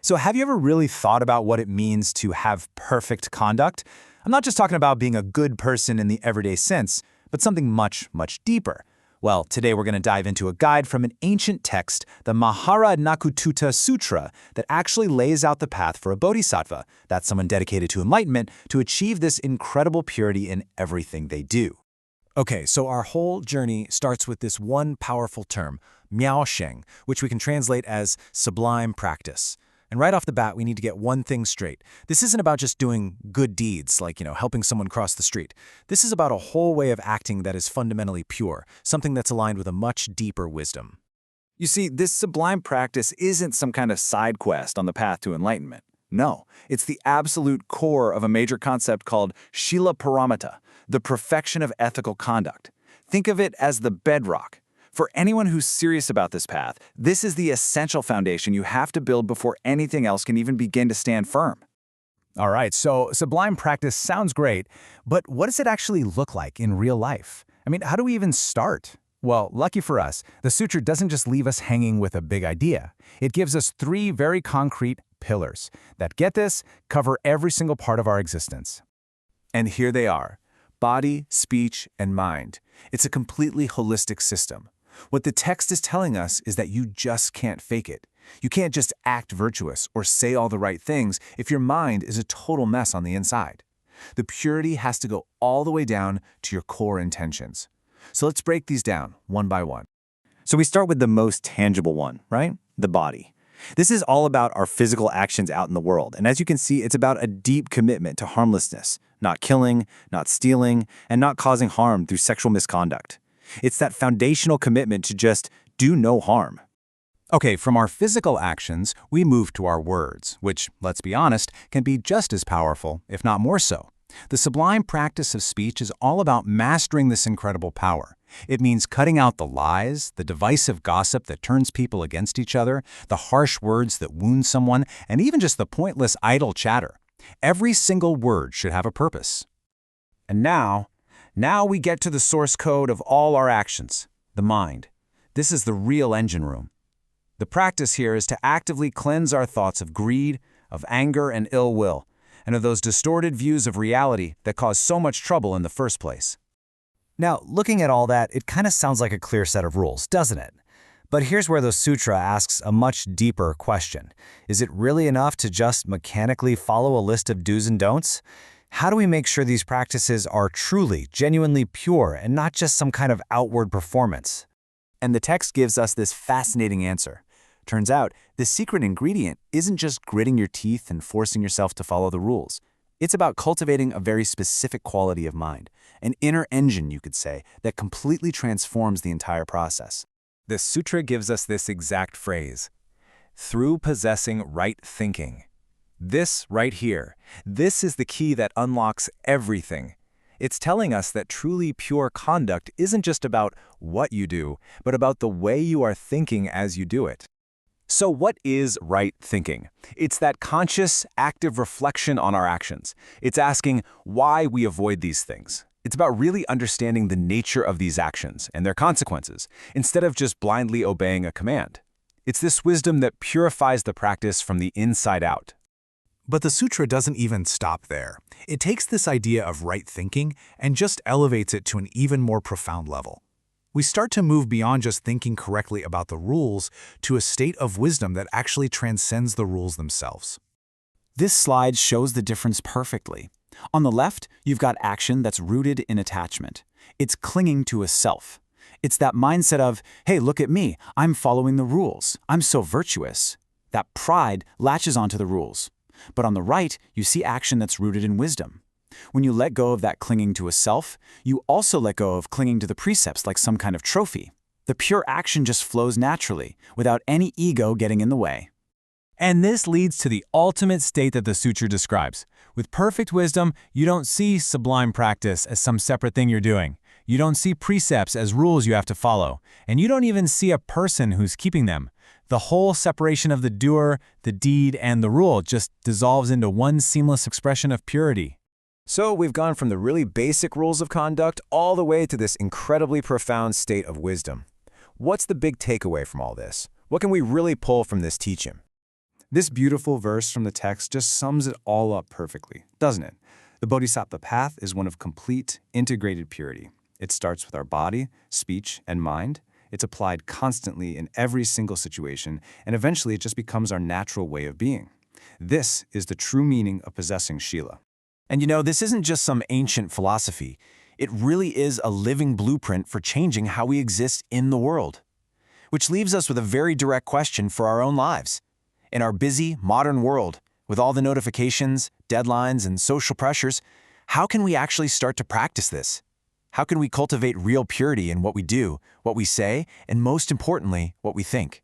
So have you ever really thought about what it means to have perfect conduct? I'm not just talking about being a good person in the everyday sense, but something much, much deeper. Well, today we're going to dive into a guide from an ancient text, the Maharanakututta Sutra, that actually lays out the path for a bodhisattva, that's someone dedicated to enlightenment, to achieve this incredible purity in everything they do. Okay, so our whole journey starts with this one powerful term, miaosheng, which we can translate as sublime practice. And right off the bat, we need to get one thing straight. This isn't about just doing good deeds, like, helping someone cross the street. This is about a whole way of acting that is fundamentally pure, something that's aligned with a much deeper wisdom. You see, this sublime practice isn't some kind of side quest on the path to enlightenment. No, it's the absolute core of a major concept called Shila Paramita, the perfection of ethical conduct. Think of it as the bedrock. For anyone who's serious about this path, this is the essential foundation you have to build before anything else can even begin to stand firm. All right, so sublime practice sounds great, but what does it actually look like in real life? How do we even start? Well, lucky for us, the sutra doesn't just leave us hanging with a big idea. It gives us 3 very concrete pillars that, get this, cover every single part of our existence. And here they are: body, speech, and mind. It's a completely holistic system. What the text is telling us is that you just can't fake it. You can't just act virtuous or say all the right things if your mind is a total mess on the inside. The purity has to go all the way down to your core intentions. So let's break these down one by one. So we start with the most tangible one, right? The body. This is all about our physical actions out in the world. And as you can see, it's about a deep commitment to harmlessness, not killing, not stealing, and not causing harm through sexual misconduct. It's that foundational commitment to just do no harm. Okay, from our physical actions, we move to our words, which, let's be honest, can be just as powerful, if not more so. The sublime practice of speech is all about mastering this incredible power. It means cutting out the lies, the divisive gossip that turns people against each other, the harsh words that wound someone, and even just the pointless idle chatter. Every single word should have a purpose. And now we get to the source code of all our actions, the mind. This is the real engine room. The practice here is to actively cleanse our thoughts of greed, of anger and ill will, and of those distorted views of reality that cause so much trouble in the first place. Now, looking at all that, it kind of sounds like a clear set of rules, doesn't it? But here's where the sutra asks a much deeper question. Is it really enough to just mechanically follow a list of do's and don'ts? How do we make sure these practices are truly, genuinely pure and not just some kind of outward performance? And the text gives us this fascinating answer. Turns out, the secret ingredient isn't just gritting your teeth and forcing yourself to follow the rules. It's about cultivating a very specific quality of mind, an inner engine, you could say, that completely transforms the entire process. The sutra gives us this exact phrase: through possessing right thinking. This right here, this is the key that unlocks everything. It's telling us that truly pure conduct isn't just about what you do, but about the way you are thinking as you do it. So what is right thinking? It's that conscious, active reflection on our actions. It's asking why we avoid these things. It's about really understanding the nature of these actions and their consequences, instead of just blindly obeying a command. It's this wisdom that purifies the practice from the inside out. But the sutra doesn't even stop there. It takes this idea of right thinking and just elevates it to an even more profound level. We start to move beyond just thinking correctly about the rules to a state of wisdom that actually transcends the rules themselves. This slide shows the difference perfectly. On the left, you've got action that's rooted in attachment. It's clinging to a self. It's that mindset of, hey, look at me, I'm following the rules, I'm so virtuous. That pride latches onto the rules. But on the right, you see action that's rooted in wisdom. When you let go of that clinging to a self, you also let go of clinging to the precepts like some kind of trophy. The pure action just flows naturally, without any ego getting in the way. And this leads to the ultimate state that the sutra describes. With perfect wisdom, you don't see sublime practice as some separate thing you're doing. You don't see precepts as rules you have to follow. And you don't even see a person who's keeping them. The whole separation of the doer, the deed, and the rule just dissolves into one seamless expression of purity. So we've gone from the really basic rules of conduct all the way to this incredibly profound state of wisdom. What's the big takeaway from all this? What can we really pull from this teaching? This beautiful verse from the text just sums it all up perfectly, doesn't it? The Bodhisattva path is one of complete, integrated purity. It starts with our body, speech, and mind. It's applied constantly in every single situation, and eventually it just becomes our natural way of being. This is the true meaning of possessing Shila. And you know, this isn't just some ancient philosophy. It really is a living blueprint for changing how we exist in the world. Which leaves us with a very direct question for our own lives. In our busy, modern world, with all the notifications, deadlines, and social pressures, how can we actually start to practice this? How can we cultivate real purity in what we do, what we say, and most importantly, what we think?